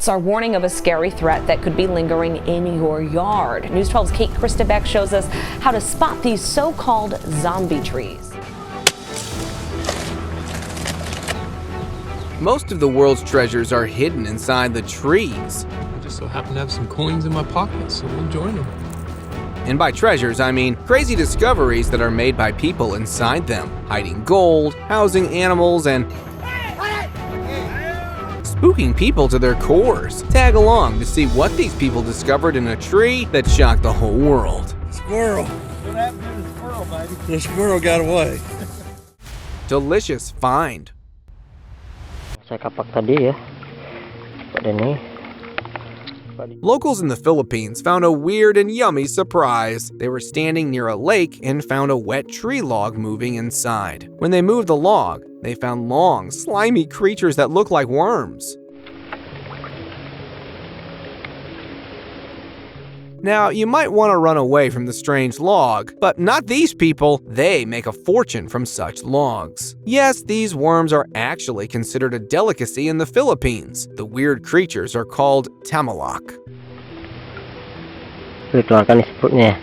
Alerts are warning of a scary threat that could be lingering in your yard. News 12's Kate Christebeck shows us how to spot these so-called zombie trees. Most of the world's treasures are hidden inside the trees. I just so happen to have some coins in my pocket, so we'll join them. And by treasures, I mean crazy discoveries that are made by people inside them, hiding gold, housing animals, and spooking people to their cores. Tag along to see what these people discovered in a tree that shocked the whole world. Squirrel. What happened to the squirrel, baby? The squirrel got away. Delicious find. Saya kapak tadi ya. Pada ini. Locals in the Philippines found a weird and yummy surprise. They were standing near a lake and found a wet tree log moving inside. When they moved the log, they found long, slimy creatures that looked like worms. Now, you might want to run away from the strange log, but not these people. They make a fortune from such logs. Yes, these worms are actually considered a delicacy in the Philippines. The weird creatures are called tamalak. Dikeluarkan spooknya.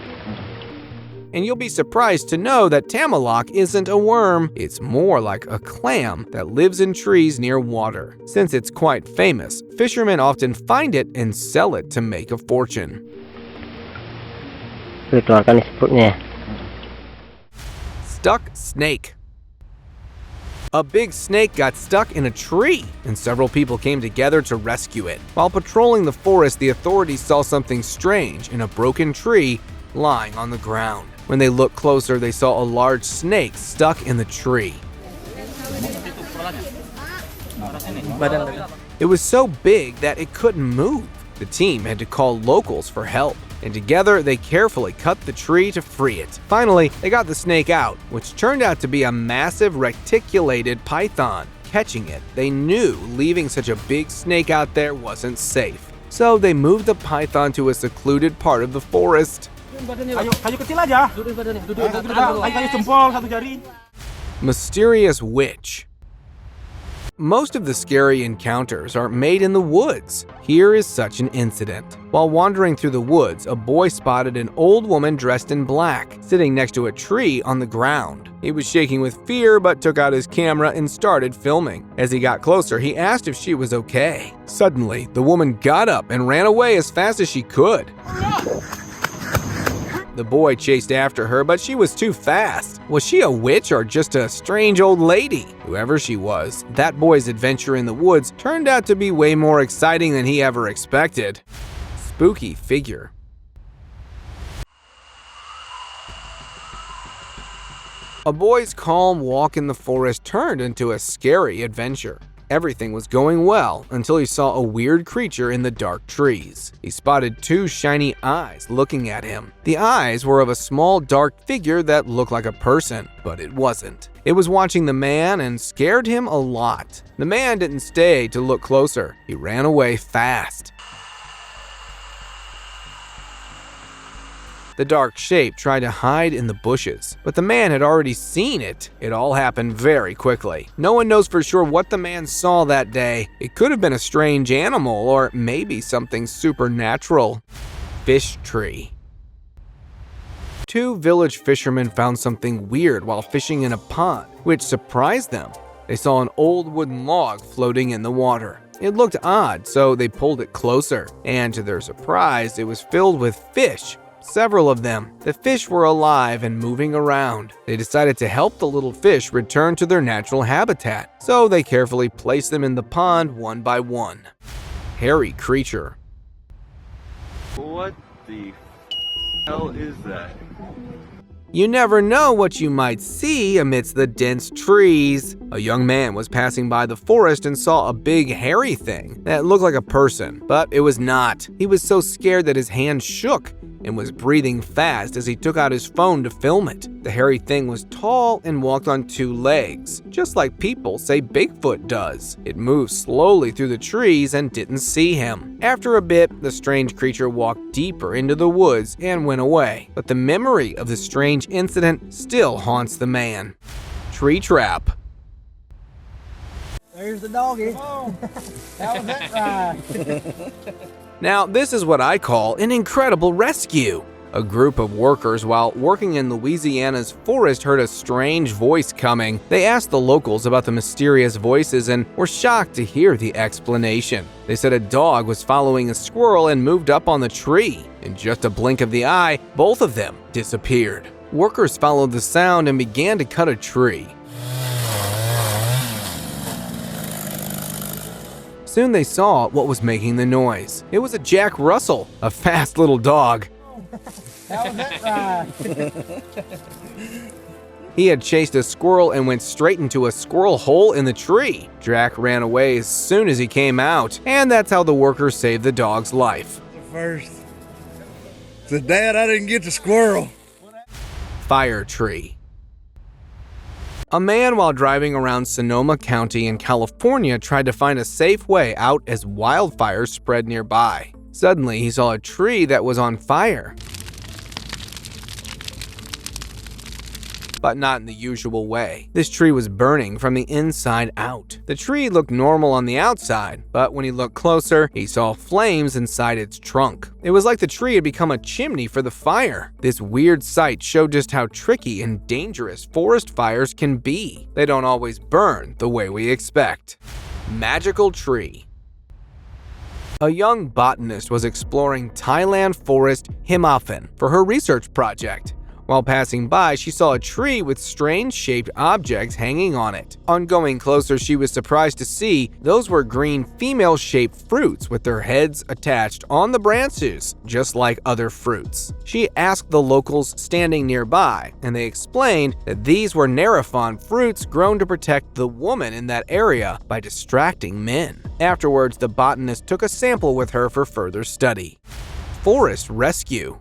And you'll be surprised to know that tamalak isn't a worm. It's more like a clam that lives in trees near water. Since it's quite famous, fishermen often find it and sell it to make a fortune. Dikeluarkan spooknya. Stuck snake. A big snake got stuck in a tree, and several people came together to rescue it. While patrolling the forest, the authorities saw something strange in a broken tree lying on the ground. When they looked closer, they saw a large snake stuck in the tree. It was so big that it couldn't move. The team had to call locals for help, and together they carefully cut the tree to free it. Finally, they got the snake out, which turned out to be a massive reticulated python. Catching it, they knew leaving such a big snake out there wasn't safe. So they moved the python to a secluded part of the forest. Mysterious witch. Most of the scary encounters are made in the woods. Here is such an incident. While wandering through the woods, a boy spotted an old woman dressed in black, sitting next to a tree on the ground. He was shaking with fear but took out his camera and started filming. As he got closer, he asked if she was okay. Suddenly, the woman got up and ran away as fast as she could. The boy chased after her, but she was too fast. Was she a witch or just a strange old lady? Whoever she was, that boy's adventure in the woods turned out to be way more exciting than he ever expected. Spooky figure. A boy's calm walk in the forest turned into a scary adventure. Everything was going well until he saw a weird creature in the dark trees. He spotted two shiny eyes looking at him. The eyes were of a small dark figure that looked like a person, but it wasn't. It was watching the man and scared him a lot. The man didn't stay to look closer. He ran away fast. The dark shape tried to hide in the bushes, but the man had already seen it. It all happened very quickly. No one knows for sure what the man saw that day. It could have been a strange animal or maybe something supernatural. Fish tree. Two village fishermen found something weird while fishing in a pond, which surprised them. They saw an old wooden log floating in the water. It looked odd, so they pulled it closer, and to their surprise, it was filled with fish. Several of them. The fish were alive and moving around. They decided to help the little fish return to their natural habitat, so they carefully placed them in the pond one by one. Hairy creature. What the hell is that? You never know what you might see amidst the dense trees. A young man was passing by the forest and saw a big hairy thing that looked like a person, but it was not. He was so scared that his hand shook and was breathing fast as he took out his phone to film it. The hairy thing was tall and walked on two legs, just like people say Bigfoot does. It moved slowly through the trees and didn't see him. After a bit, the strange creature walked deeper into the woods and went away, but the memory of the strange incident still haunts the man. Tree trap. There's the doggy. Come on. How was that ride? Now, this is what I call an incredible rescue. A group of workers, while working in Louisiana's forest, heard a strange voice coming. They asked the locals about the mysterious voices and were shocked to hear the explanation. They said a dog was following a squirrel and moved up on the tree. In just a blink of the eye, both of them disappeared. Workers followed the sound and began to cut a tree. Soon they saw what was making the noise. It was a Jack Russell, a fast little dog. How was that ride? He had chased a squirrel and went straight into a squirrel hole in the tree. Jack ran away as soon as he came out, and that's how the workers saved the dog's life. First, said, Dad, I didn't get the squirrel. Fire tree. A man, while driving around Sonoma County in California, tried to find a safe way out as wildfires spread nearby. Suddenly, he saw a tree that was on fire. But not in the usual way. This tree was burning from the inside out. The tree looked normal on the outside, but when he looked closer, he saw flames inside its trunk. It was like the tree had become a chimney for the fire. This weird sight showed just how tricky and dangerous forest fires can be. They don't always burn the way we expect. Magical tree. A young botanist was exploring Thailand forest Himaphan for her research project. While passing by, she saw a tree with strange-shaped objects hanging on it. On going closer, she was surprised to see those were green female-shaped fruits with their heads attached on the branches, just like other fruits. She asked the locals standing nearby, and they explained that these were Nerifon fruits grown to protect the woman in that area by distracting men. Afterwards, the botanist took a sample with her for further study. Forest rescue.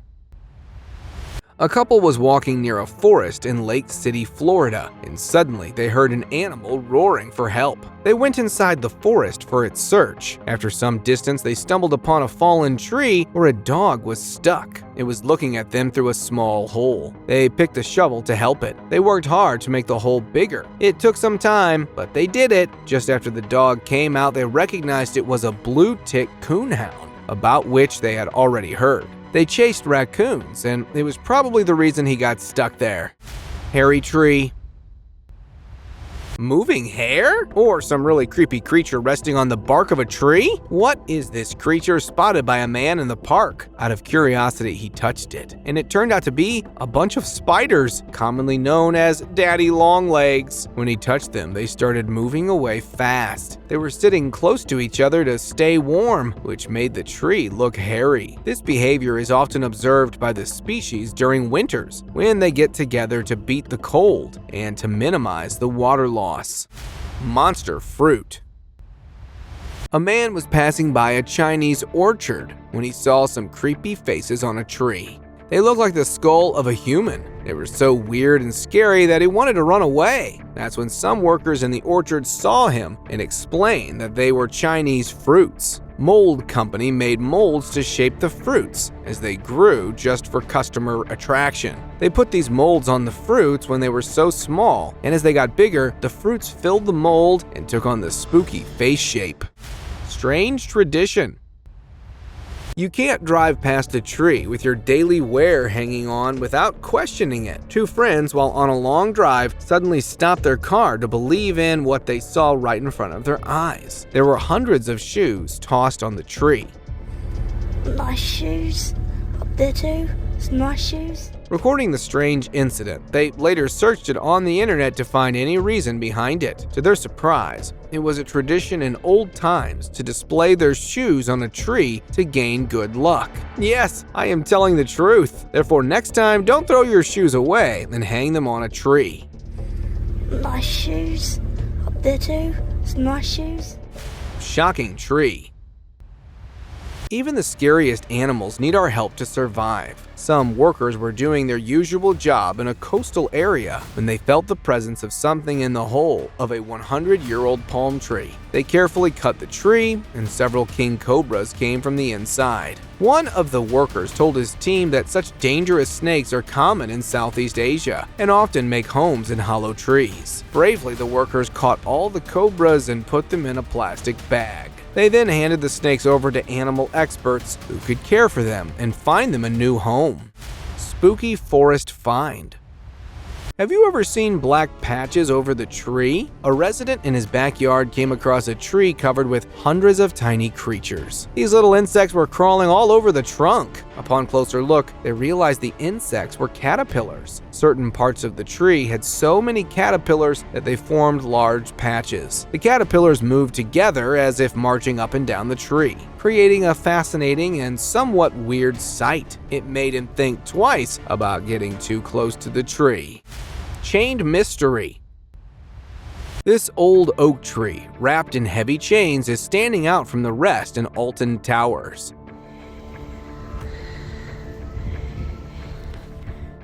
A couple was walking near a forest in Lake City, Florida, and suddenly they heard an animal roaring for help. They went inside the forest for its search. After some distance, they stumbled upon a fallen tree where a dog was stuck. It was looking at them through a small hole. They picked a shovel to help it. They worked hard to make the hole bigger. It took some time, but they did it. Just after the dog came out, they recognized it was a blue-tick coonhound, about which they had already heard. They chased raccoons, and it was probably the reason he got stuck there. Hairy tree. Moving hair? Or some really creepy creature resting on the bark of a tree? What is this creature spotted by a man in the park? Out of curiosity, he touched it, and it turned out to be a bunch of spiders, commonly known as daddy long legs. When he touched them, they started moving away fast. They were sitting close to each other to stay warm, which made the tree look hairy. This behavior is often observed by the species during winters, when they get together to beat the cold and to minimize the water loss. Monster fruit. A man was passing by a Chinese orchard when he saw some creepy faces on a tree. They looked like the skull of a human. They were so weird and scary that he wanted to run away. That's when some workers in the orchard saw him and explained that they were Chinese fruits. Mold company made molds to shape the fruits as they grew just for customer attraction. They put these molds on the fruits when they were so small, and as they got bigger, the fruits filled the mold and took on the spooky face shape. Strange tradition. You can't drive past a tree with your daily wear hanging on without questioning it. Two friends, while on a long drive, suddenly stopped their car to believe in what they saw right in front of their eyes. There were hundreds of shoes tossed on the tree. Nice shoes up there too. Some nice shoes. Recording the strange incident, they later searched it on the internet to find any reason behind it. To their surprise, it was a tradition in old times to display their shoes on a tree to gain good luck. Yes, I am telling the truth. Therefore, next time, don't throw your shoes away and hang them on a tree. Nice shoes up there too. Some nice shoes. Shocking tree. Even the scariest animals need our help to survive. Some workers were doing their usual job in a coastal area when they felt the presence of something in the hole of a 100-year-old palm tree. They carefully cut the tree, and several king cobras came from the inside. One of the workers told his team that such dangerous snakes are common in Southeast Asia and often make homes in hollow trees. Bravely, the workers caught all the cobras and put them in a plastic bag. They then handed the snakes over to animal experts who could care for them and find them a new home. Spooky forest find. Have you ever seen black patches over the tree? A resident in his backyard came across a tree covered with hundreds of tiny creatures. These little insects were crawling all over the trunk. Upon closer look, they realized the insects were caterpillars. Certain parts of the tree had so many caterpillars that they formed large patches. The caterpillars moved together as if marching up and down the tree, creating a fascinating and somewhat weird sight. It made him think twice about getting too close to the tree. Chained mystery. This old oak tree, wrapped in heavy chains, is standing out from the rest in Alton Towers.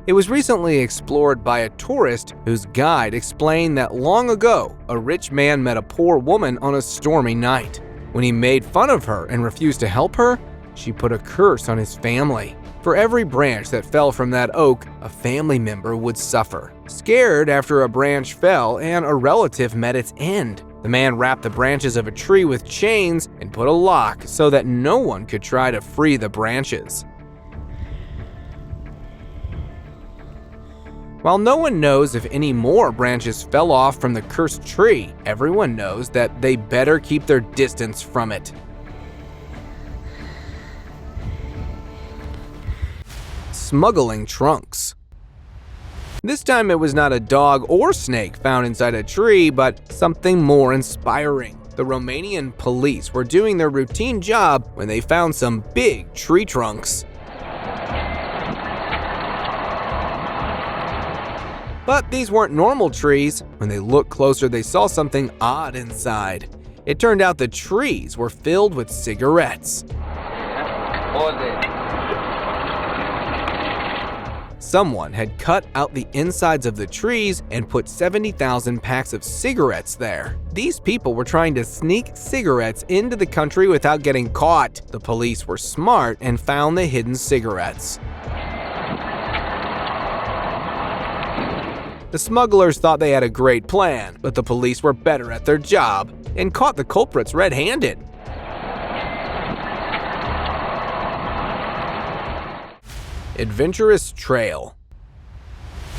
It was recently explored by a tourist whose guide explained that long ago, a rich man met a poor woman on a stormy night. When he made fun of her and refused to help her, she put a curse on his family. For every branch that fell from that oak, a family member would suffer. Scared after a branch fell and a relative met its end, the man wrapped the branches of a tree with chains and put a lock so that no one could try to free the branches. While no one knows if any more branches fell off from the cursed tree, everyone knows that they better keep their distance from it. Smuggling trunks. This time it was not a dog or snake found inside a tree, but something more inspiring. The Romanian police were doing their routine job when they found some big tree trunks. But these weren't normal trees. When they looked closer, they saw something odd inside. It turned out the trees were filled with cigarettes. Someone had cut out the insides of the trees and put 70,000 packs of cigarettes there. These people were trying to sneak cigarettes into the country without getting caught. The police were smart and found the hidden cigarettes. The smugglers thought they had a great plan, but the police were better at their job and caught the culprits red-handed. Adventurous trail.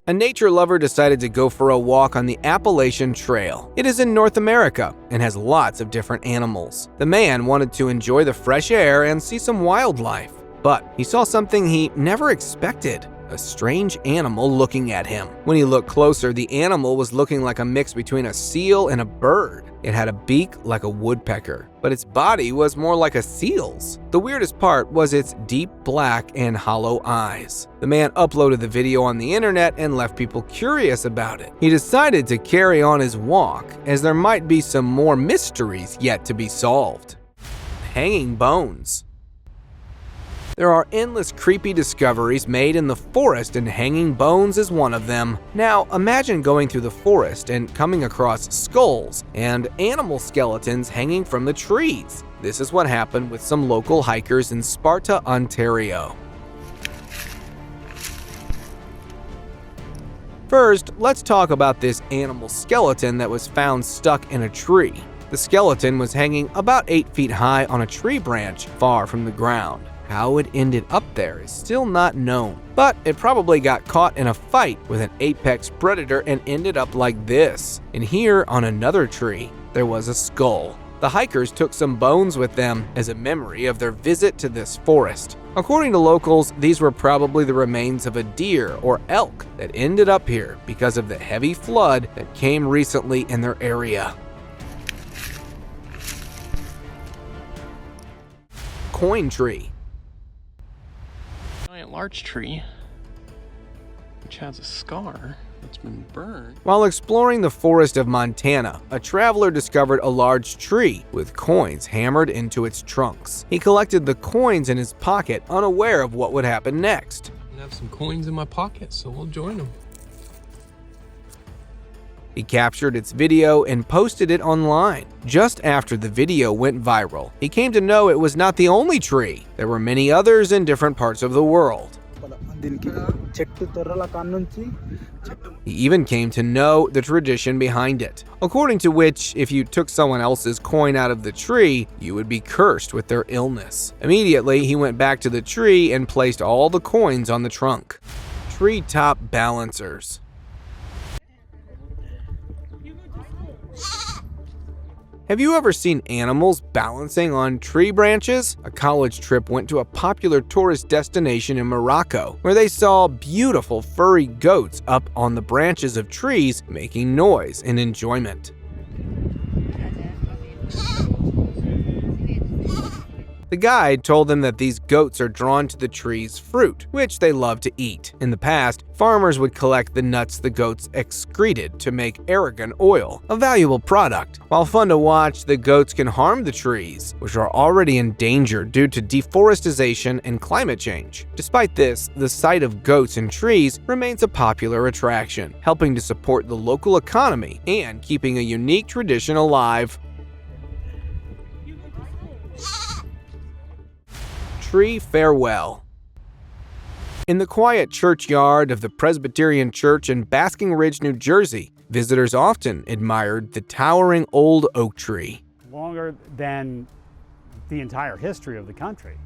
A nature lover decided to go for a walk on the Appalachian Trail. It is in North America and has lots of different animals. The man wanted to enjoy the fresh air and see some wildlife, but he saw something he never expected. A strange animal looking at him. When he looked closer, the animal was looking like a mix between a seal and a bird. It had a beak like a woodpecker, but its body was more like a seal's. The weirdest part was its deep black and hollow eyes. The man uploaded the video on the internet and left people curious about it. He decided to carry on his walk, as there might be some more mysteries yet to be solved. Hanging bones. There are endless creepy discoveries made in the forest, and hanging bones is one of them. Now, imagine going through the forest and coming across skulls and animal skeletons hanging from the trees. This is what happened with some local hikers in Sparta, Ontario. First, let's talk about this animal skeleton that was found stuck in a tree. The skeleton was hanging about 8 feet high on a tree branch far from the ground. How it ended up there is still not known, but it probably got caught in a fight with an apex predator and ended up like this. And here on another tree, there was a skull. The hikers took some bones with them as a memory of their visit to this forest. According to locals, these were probably the remains of a deer or elk that ended up here because of the heavy flood that came recently in their area. Coin tree. Giant larch tree, which has a scar It's been burned. While exploring the forest of Montana, a traveler discovered a large tree with coins hammered into its trunks. He collected the coins in his pocket, unaware of what would happen next. I have some coins in my pocket, so we'll join them. He captured its video and posted it online. Just after the video went viral, he came to know it was not the only tree. There were many others in different parts of the world. He even came to know the tradition behind it, according to which, if you took someone else's coin out of the tree, you would be cursed with their illness. Immediately, he went back to the tree and placed all the coins on the trunk. Treetop balancers. Have you ever seen animals balancing on tree branches? A college trip went to a popular tourist destination in Morocco, where they saw beautiful furry goats up on the branches of trees making noise in enjoyment. The guide told them that these goats are drawn to the tree's fruit, which they love to eat. In the past, farmers would collect the nuts the goats excreted to make argan oil, a valuable product. While fun to watch, the goats can harm the trees, which are already in danger due to deforestation and climate change. Despite this, the sight of goats and trees remains a popular attraction, helping to support the local economy and keeping a unique tradition alive. Tree farewell. In the quiet churchyard of the Presbyterian Church in Basking Ridge, New Jersey, visitors often admired the towering old oak tree. Longer than the entire history of the country.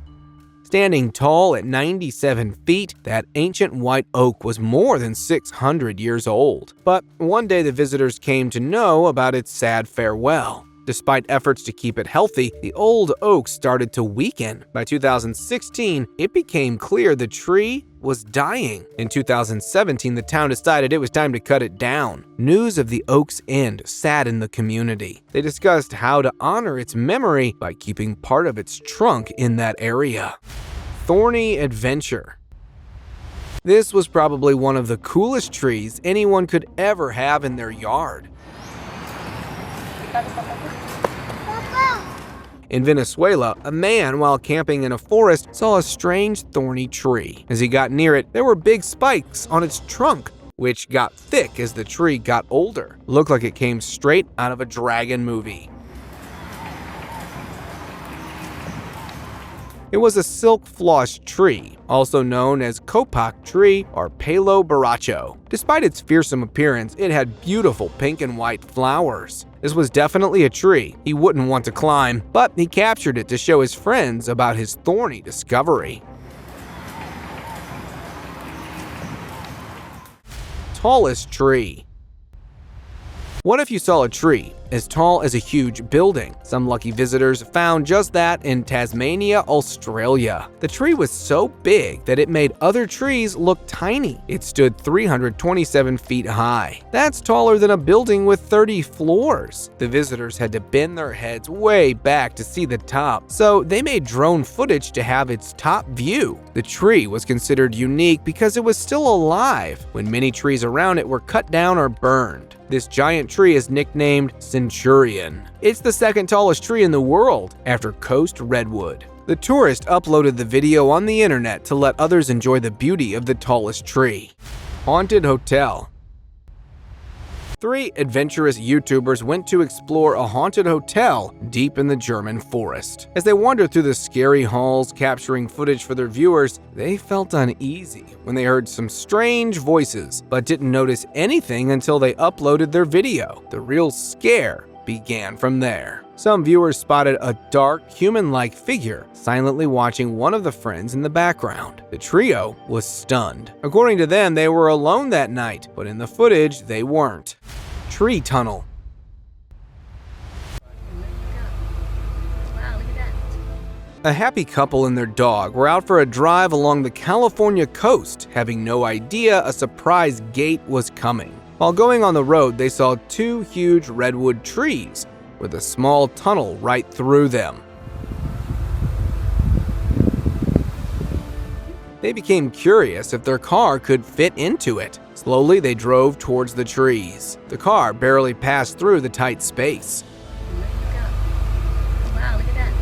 Standing tall at 97 feet, that ancient white oak was more than 600 years old. But one day the visitors came to know about its sad farewell. Despite efforts to keep it healthy, the old oak started to weaken. By 2016, it became clear the tree was dying. In 2017, the town decided it was time to cut it down. News of the oak's end saddened the community. They discussed how to honor its memory by keeping part of its trunk in that area. Thorny adventure. This was probably one of the coolest trees anyone could ever have in their yard. In Venezuela, a man, while camping in a forest, saw a strange thorny tree. As he got near it, there were big spikes on its trunk, which got thick as the tree got older. Looked like it came straight out of a dragon movie. It was a silk floss tree, also known as kopak tree or palo baracho. Despite its fearsome appearance, it had beautiful pink and white flowers. This was definitely a tree he wouldn't want to climb, but he captured it to show his friends about his thorny discovery. Tallest tree. What if you saw a tree as tall as a huge building? Some lucky visitors found just that in Tasmania, Australia. The tree was so big that it made other trees look tiny. It stood 327 feet high. That's taller than a building with 30 floors. The visitors had to bend their heads way back to see the top, so they made drone footage to have its top view. The tree was considered unique because it was still alive when many trees around it were cut down or burned. This giant tree is nicknamed Centurion. It's the second tallest tree in the world after Coast Redwood. The tourist uploaded the video on the internet to let others enjoy the beauty of the tallest tree. Haunted hotel. 3 adventurous YouTubers went to explore a haunted hotel deep in the German forest. As they wandered through the scary halls capturing footage for their viewers, they felt uneasy when they heard some strange voices, but didn't notice anything until they uploaded their video. The real scare began from there. Some viewers spotted a dark, human-like figure silently watching one of the friends in the background. The trio was stunned. According to them, they were alone that night, but in the footage, they weren't. Tree tunnel. A happy couple and their dog were out for a drive along the California coast, having no idea a surprise gate was coming. While going on the road, they saw 2 huge redwood trees with a small tunnel right through them. They became curious if their car could fit into it. Slowly, they drove towards the trees. The car barely passed through the tight space. Wow, look at that.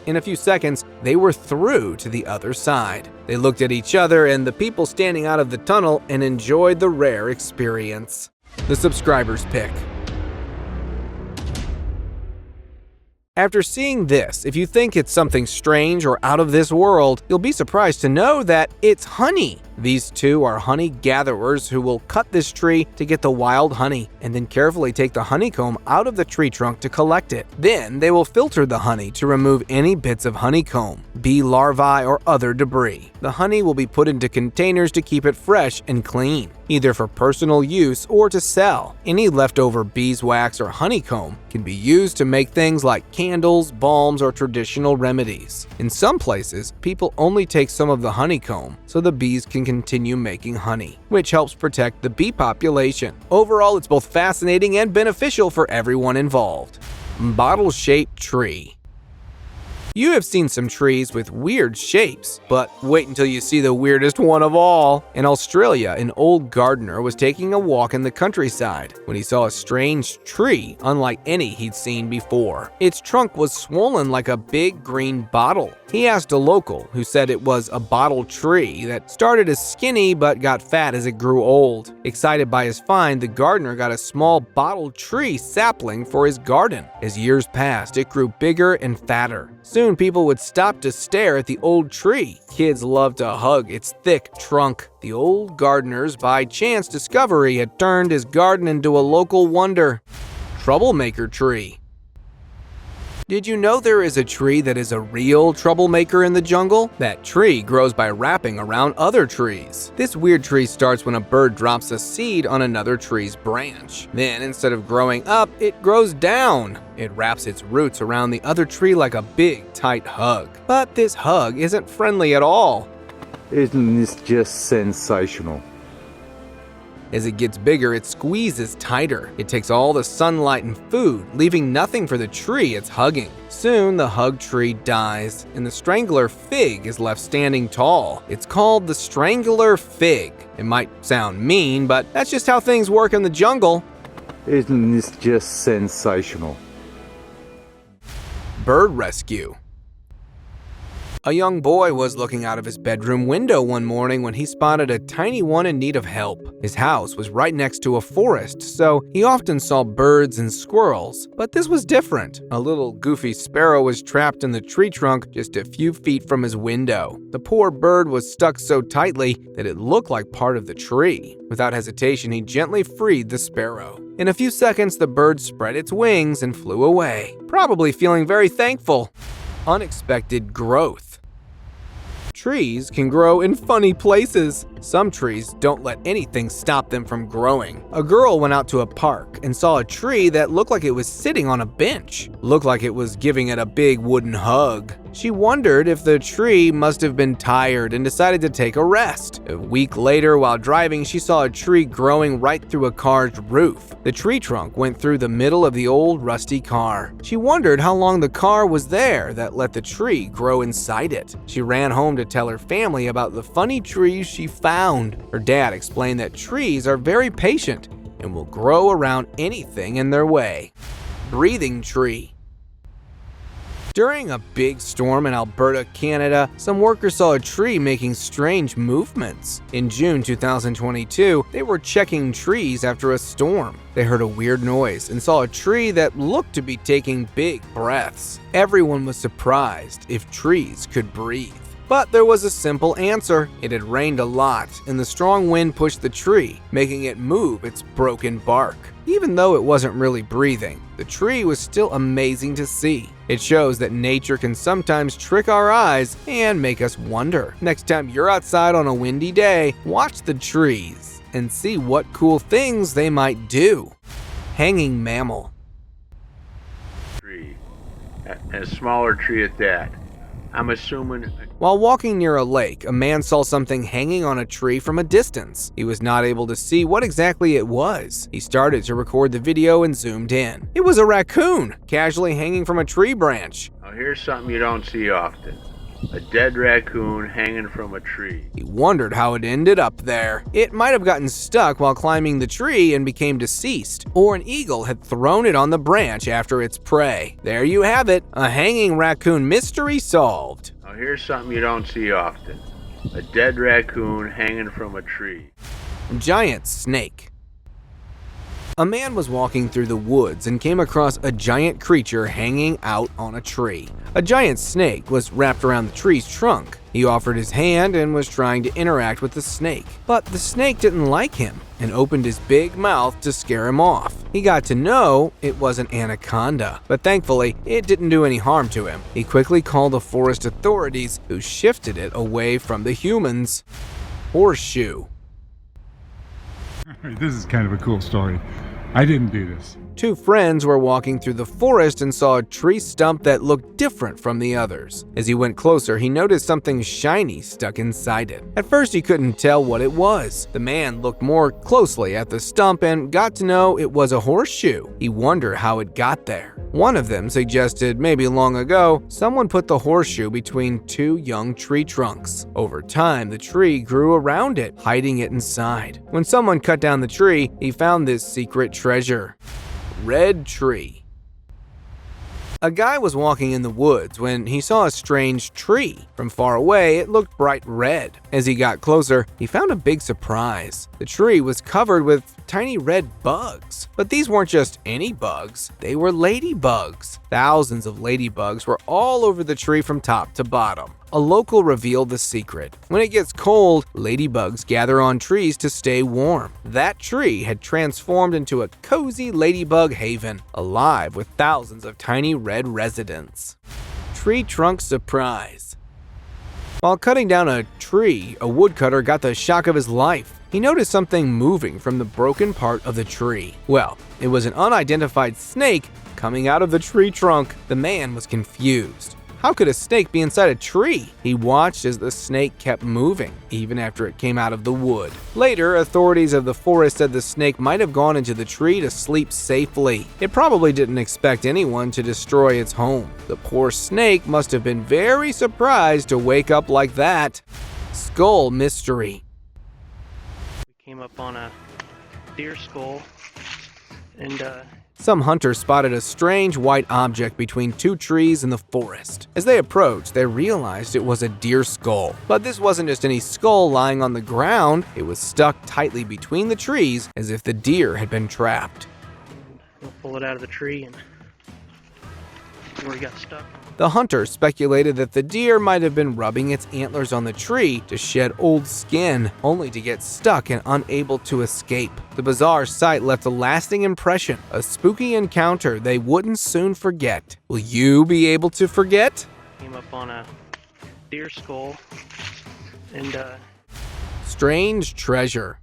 In a few seconds, they were through to the other side. They looked at each other and the people standing out of the tunnel and enjoyed the rare experience. The subscribers pick. After seeing this, if you think it's something strange or out of this world, you'll be surprised to know that it's honey. These two are honey gatherers who will cut this tree to get the wild honey and then carefully take the honeycomb out of the tree trunk to collect it. Then they will filter the honey to remove any bits of honeycomb, bee larvae, or other debris. The honey will be put into containers to keep it fresh and clean, either for personal use or to sell. Any leftover beeswax or honeycomb can be used to make things like candles, balms, or traditional remedies. In some places, people only take some of the honeycomb so the bees can continue making honey, which helps protect the bee population. Overall, it's both fascinating and beneficial for everyone involved. Bottle-shaped tree. You have seen some trees with weird shapes, but wait until you see the weirdest one of all. In Australia, an old gardener was taking a walk in the countryside when he saw a strange tree unlike any he'd seen before. Its trunk was swollen like a big green bottle. He asked a local, who said it was a bottle tree that started as skinny but got fat as it grew old. Excited by his find, the gardener got a small bottle tree sapling for his garden. As years passed, it grew bigger and fatter. Soon people would stop to stare at the old tree. Kids loved to hug its thick trunk. The old gardener's by chance discovery had turned his garden into a local wonder. Troublemaker tree. Did you know there is a tree that is a real troublemaker in the jungle? That tree grows by wrapping around other trees. This weird tree starts when a bird drops a seed on another tree's branch. Then, instead of growing up, it grows down. It wraps its roots around the other tree like a big, tight hug. But this hug isn't friendly at all. Isn't this just sensational? As it gets bigger, it squeezes tighter. It takes all the sunlight and food, leaving nothing for the tree it's hugging. Soon, the hug tree dies, and the strangler fig is left standing tall. It's called the strangler fig. It might sound mean, but that's just how things work in the jungle. Isn't this just sensational? Bird rescue. A young boy was looking out of his bedroom window one morning when he spotted a tiny one in need of help. His house was right next to a forest, so he often saw birds and squirrels. But this was different. A little goofy sparrow was trapped in the tree trunk just a few feet from his window. The poor bird was stuck so tightly that it looked like part of the tree. Without hesitation, he gently freed the sparrow. In a few seconds, the bird spread its wings and flew away, probably feeling very thankful. Unexpected growth. Trees can grow in funny places. Some trees don't let anything stop them from growing. A girl went out to a park and saw a tree that looked like it was sitting on a bench. Looked like it was giving it a big wooden hug. She wondered if the tree must have been tired and decided to take a rest. A week later, while driving, she saw a tree growing right through a car's roof. The tree trunk went through the middle of the old rusty car. She wondered how long the car was there that let the tree grow inside it. She ran home to tell her family about the funny trees she found. Her dad explained that trees are very patient and will grow around anything in their way. Breathing tree. During a big storm in Alberta, Canada, some workers saw a tree making strange movements. In June 2022, they were checking trees after a storm. They heard a weird noise and saw a tree that looked to be taking big breaths. Everyone was surprised if trees could breathe. But there was a simple answer. It had rained a lot, and the strong wind pushed the tree, making it move its broken bark. Even though it wasn't really breathing, the tree was still amazing to see. It shows that nature can sometimes trick our eyes and make us wonder. Next time you're outside on a windy day, watch the trees and see what cool things they might do. Hanging mammal. Tree, a smaller tree at that. I'm assuming. While walking near a lake, a man saw something hanging on a tree from a distance. He was not able to see what exactly it was. He started to record the video and zoomed in. It was a raccoon, casually hanging from a tree branch. Now here's something you don't see often. A dead raccoon hanging from a tree. He wondered how it ended up there. It might have gotten stuck while climbing the tree and became deceased, or an eagle had thrown it on the branch after its prey. There you have it, a hanging raccoon mystery solved. Now here's something you don't see often. A dead raccoon hanging from a tree. Giant snake. A man was walking through the woods and came across a giant creature hanging out on a tree. A giant snake was wrapped around the tree's trunk. He offered his hand and was trying to interact with the snake. But the snake didn't like him and opened his big mouth to scare him off. He got to know it was an anaconda, but thankfully it didn't do any harm to him. He quickly called the forest authorities, who shifted it away from the humans. Horseshoe. This is kind of a cool story. I didn't do this. Two friends were walking through the forest and saw a tree stump that looked different from the others. As he went closer, he noticed something shiny stuck inside it. At first, he couldn't tell what it was. The man looked more closely at the stump and got to know it was a horseshoe. He wondered how it got there. One of them suggested maybe long ago, someone put the horseshoe between two young tree trunks. Over time, the tree grew around it, hiding it inside. When someone cut down the tree, he found this secret treasure. Red tree. A guy was walking in the woods when he saw a strange tree. From far away, it looked bright red. As he got closer, he found a big surprise. The tree was covered with tiny red bugs. But these weren't just any bugs, they were ladybugs. Thousands of ladybugs were all over the tree from top to bottom. A local revealed the secret. When it gets cold, ladybugs gather on trees to stay warm. That tree had transformed into a cozy ladybug haven, alive with thousands of tiny red residents. Tree trunk surprise. While cutting down a tree, a woodcutter got the shock of his life. He noticed something moving from the broken part of the tree. Well, it was an unidentified snake coming out of the tree trunk. The man was confused. How could a snake be inside a tree? He watched as the snake kept moving, even after it came out of the wood. Later, authorities of the forest said the snake might have gone into the tree to sleep safely. It probably didn't expect anyone to destroy its home. The poor snake must have been very surprised to wake up like that. Skull mystery. We came up on a deer skull and Some hunters spotted a strange white object between two trees in the forest. As they approached, they realized it was a deer skull. But this wasn't just any skull lying on the ground, it was stuck tightly between the trees as if the deer had been trapped. we'll pull it out of the tree and where he got stuck. The hunter speculated that the deer might have been rubbing its antlers on the tree to shed old skin, only to get stuck and unable to escape. The bizarre sight left a lasting impression, a spooky encounter they wouldn't soon forget. Will you be able to forget? Came up on a deer skull and Strange treasure.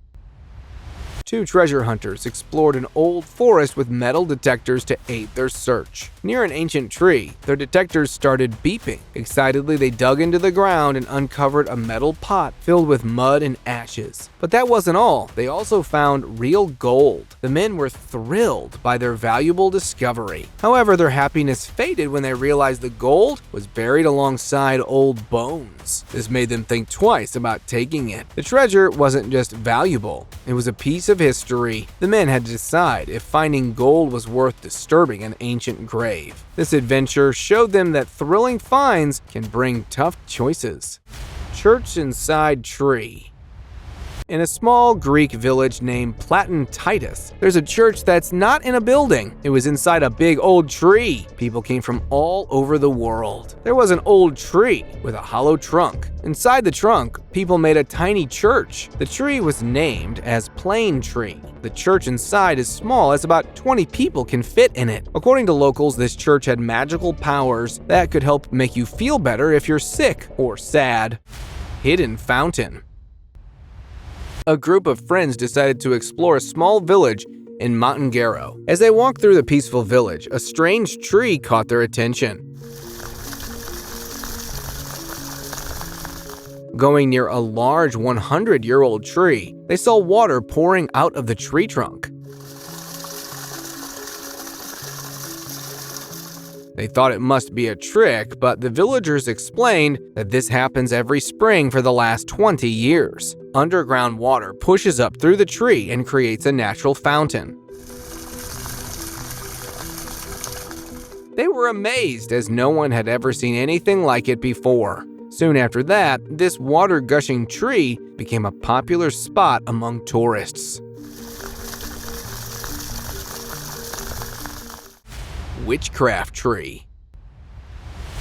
Two treasure hunters explored an old forest with metal detectors to aid their search. Near an ancient tree, their detectors started beeping. Excitedly, they dug into the ground and uncovered a metal pot filled with mud and ashes. But that wasn't all. They also found real gold. The men were thrilled by their valuable discovery. However, their happiness faded when they realized the gold was buried alongside old bones. This made them think twice about taking it. The treasure wasn't just valuable, it was a piece of history. The men had to decide if finding gold was worth disturbing an ancient grave. This adventure showed them that thrilling finds can bring tough choices. Church inside tree. In a small Greek village named Platon Titus, there's a church that's not in a building. It was inside a big old tree. People came from all over the world. There was an old tree with a hollow trunk. Inside the trunk, people made a tiny church. The tree was named as Plane Tree. The church inside is small, as about 20 people can fit in it. According to locals, this church had magical powers that could help make you feel better if you're sick or sad. Hidden fountain. A group of friends decided to explore a small village in Montangaro. As they walked through the peaceful village, a strange tree caught their attention. Going near a large 100-year-old tree, they saw water pouring out of the tree trunk. They thought it must be a trick, but the villagers explained that this happens every spring for the last 20 years. Underground water pushes up through the tree and creates a natural fountain. They were amazed as no one had ever seen anything like it before. Soon after that, this water-gushing tree became a popular spot among tourists. Witchcraft tree.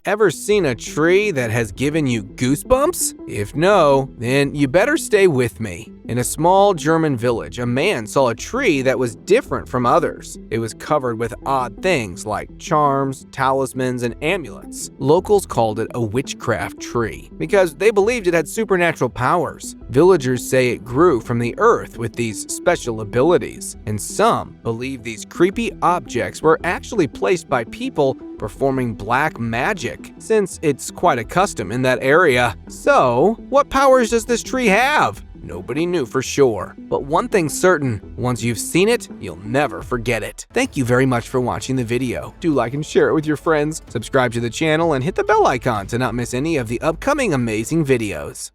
Ever seen a tree that has given you goosebumps? If no, then you better stay with me. In a small German village, a man saw a tree that was different from others. It was covered with odd things like charms, talismans, and amulets. Locals called it a witchcraft tree because they believed it had supernatural powers. Villagers say it grew from the earth with these special abilities, and some believe these creepy objects were actually placed by people performing black magic, since it's quite a custom in that area. So, what powers does this tree have? Nobody knew for sure. But one thing's certain, once you've seen it, you'll never forget it. Thank you very much for watching the video. Do like and share it with your friends, subscribe to the channel, and hit the bell icon to not miss any of the upcoming amazing videos.